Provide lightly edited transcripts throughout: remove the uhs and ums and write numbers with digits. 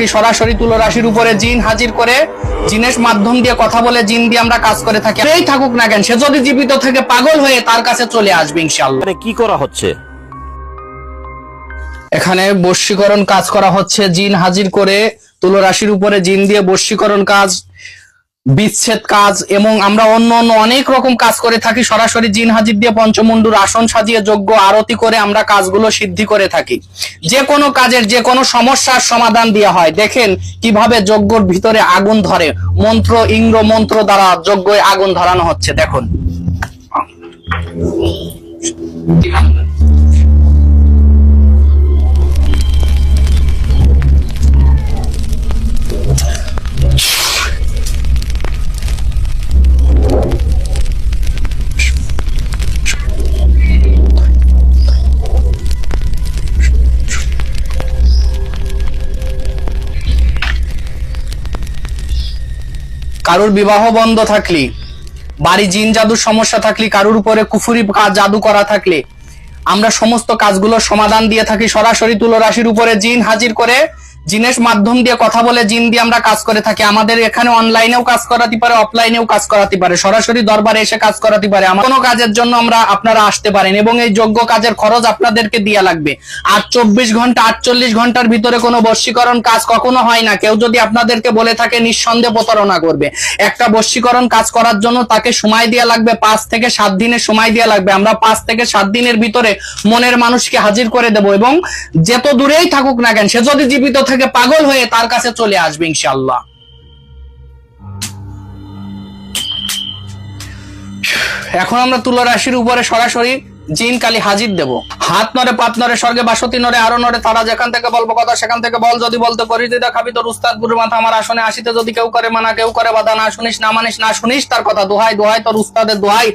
থাকি সরাসরি তুলো রাশির উপরে জিন হাজির করে জিনের মাধ্যম দিয়ে কথা বলে জিন দিয়ে আমরা কাজ করে থাকি। এই থাকুক না কেন, সে যদি জীবিত থেকে পাগল হয়ে তার কাছে চলে আসবে ইনশাআল্লাহ। কি করা হচ্ছে এখানে বশীকরণ কাজ করা হচ্ছে, জিন হাজির করে তুলো রাশির উপরে জিন দিয়ে বশীকরণ কাজ, বিচ্ছেদ কাজ এবং আমরা অন্য অন্য অনেক রকম কাজ করে থাকি। সরাসরি জিন হাজির দিয়ে পঞ্চমুন্ডুর আসন সাজিয়ে যজ্ঞ আরতি করে আমরা কাজগুলো সিদ্ধি করে থাকি। যে কোনো কাজের যে কোনো সমস্যার সমাধান দেওয়া হয়। দেখেন কিভাবে যজ্ঞর ভিতরে আগুন ধরে, মন্ত্র ইন্দ্র মন্ত্র দ্বারা যজ্ঞে আগুন ধরানো হচ্ছে। দেখুন কারুর বিবাহ বন্ধ থাকলে, বাড়ি জিন জাদুর সমস্যা থাকলে, কারুর উপরে কুফুরি জাদু করা থাকলে আমরা সমস্ত কাজগুলোর সমাধান দিয়ে থাকি। সরাসরি তুলো রাশির উপরে জিন হাজির করে জিনের মাধ্যম দিয়ে কথা বলে জিন দিয়ে আমরা কাজ করে থাকি। আমাদের এখানে অনলাইনেও কাজ করাতে পারে, অফলাইনেও কাজ করাতে পারে, সরাসরি দরবারে এসে কাজ করাতে পারে। আমার কোনো কাজের জন্য আপনারা আসতে পারেন এবং এই যোগ্য কাজের খরচ আপনাদেরকে দেয়া লাগবে। আর 24 ঘন্টা 48 ঘন্টার ভিতরে কোনো বশীকরণ কাজ কখনো হয় না। কেউ যদি আপনাদেরকে বলে থাকে নিঃসন্দেহে প্রতারণা করবে। একটা বশীকরণ কাজ করার জন্য তাকে সময় দেয়া লাগবে, 5 থেকে 7 দিনের সময় দেয়া লাগবে। আমরা 5 থেকে 7 দিনের ভিতরে মনের মানুষকে হাজির করে দেব এবং যত দূরেই থাকুক না কেন, সে যদি জীবিত থেকে পাগল হয়ে তার কাছে চলে আসবে ইনশাআল্লাহ। এখন আমরা তুলা রাশির উপরে সরাসরি জিন কালি হাজির দেব। হাত নড়ে, পাত নড়ে, স্বর্গে বাসতি নড়ে, আরো নড়ে, তারা যেখান থেকে বলবো কথা সেখান থেকে বল। যদি বলতে করি দিদা খাবি তোর উস্তাদ গুরু মাথা আমার আসনে আসিতে। যদি কেউ করে মানা, কেউ করে বাধা, না শুনিস না মানিস, না শুনিস তার কথা। দোহাই দোহাই তোর উস্তাদের দোহাই,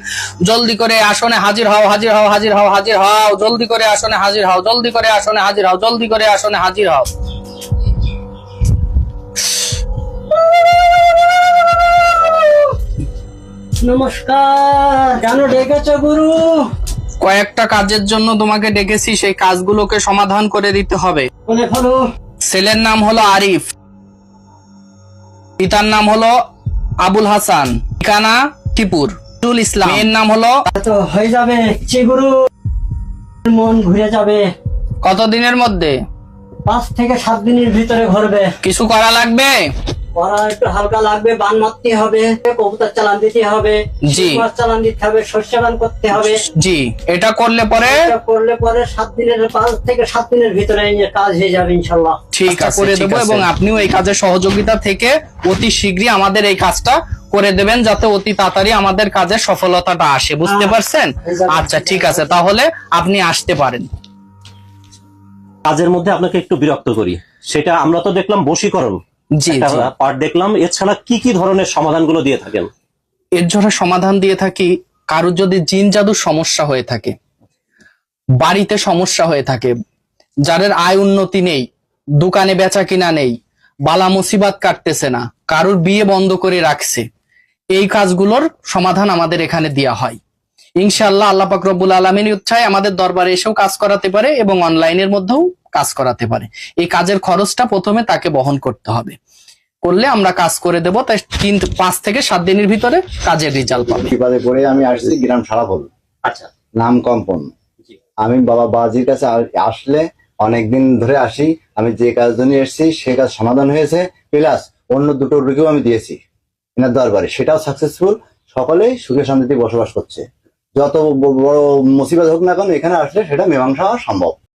জলদি করে আসনে হাজির হও, হাজির হও, হাজির হও, হাজির হও, জলদি করে আসনে হাজির হও, জলদি করে আসনে হাজির হও, জলদি করে আসনে হাজির হও। নমস্কার। কেন ডেকেছ গুরু? কয়েকটা কাজের জন্য তোমাকে ডেকেছি, সেই কাজগুলোকে সমাধান করে দিতে হবে। ছেলের নাম হলো আরিফ, পিতার নাম হলো আবুল হাসান, ঠিকানা টিপুর, ইসলাম। মেয়ের নাম হলো হয়ে যাবে গুরু, মন ঘুরে যাবে। কতদিনের মধ্যে? 5 থেকে 7 দিনের ভিতরে ঘুরবে। কিছু করা লাগবে? পড়া একটু হালকা লাগবে, বান মারতে হবে, কবুতর চালান দিতে হবে, জি চালান দিতে হবে, শস্য বান করতে হবে। জি, এটা করলে পরে 7 দিনের 5 থেকে 7 দিনের ভিতরে কাজ হয়ে যাবে ইনশাআল্লাহ। ঠিক আছে, করে দেবো এবং আপনিও এই কাজে সহযোগিতা থেকে অতি শীঘ্রই আমাদের এই কাজটা করে দেবেন, যাতে অতি তাড়াতাড়ি আমাদের কাজের সফলতাটা আসে। বুঝতে পারছেন? আচ্ছা ঠিক আছে, তাহলে আপনি আসতে পারেন। কাজের মধ্যে আপনাকে একটু বিরক্ত করি, সেটা আমরা তো দেখলাম বশীকরণ, জি পার্ট দেখলাম। এছাড়া কি কি ধরনের সমাধানগুলো দিয়ে থাকেন? এর জন্য সমাধান দিয়ে থাকি, কারোর যদি জিন জাদুর সমস্যা হয়ে থাকে, বাড়িতে সমস্যা হয়ে থাকে, যাদের আয় উন্নতি নেই, দোকানে বেচা কিনা নেই, বালা মুসিবাত কাটতেছে না, কারোর বিয়ে বন্ধ করে রাখছে, এই কাজগুলোর সমাধান আমাদের এখানে দেওয়া হয় ইনশাআল্লাহ। আল্লাহ পাক রব্বুল আলামিন ইচ্ছায় আমাদের দরবারে এসেও কাজ করাতে পারে এবং অনলাইনের মধ্যেও কাজ করাতে পারে। এই কাজের খরচটা প্রথমে তাকে বহন করতে হবে, করলে আমরা কাজ করে দেবো। তাই 5 থেকে 7 দিনের ভিতরে কাজের রেজাল্ট পাবে। বিপদে পড়ে আমি আসছি গ্রাম সারাফল, আচ্ছা, নাম কম্পন। আমি বাবা বাজির কাছে আসলে অনেকদিন ধরে আসি, আমি যে কাজ জন্য এসেছি সে কাজ সমাধান হয়েছে, প্লাস অন্য 2টো রোগীও আমি দিয়েছি এনার দরবারে, সেটাও সাকসেসফুল। সকলেই সুখে শান্তিতে বসবাস করছে। যত বড় মুসিবত হোক না কেন এখানে আসলে সেটা মীমাংসা হওয়া সম্ভব।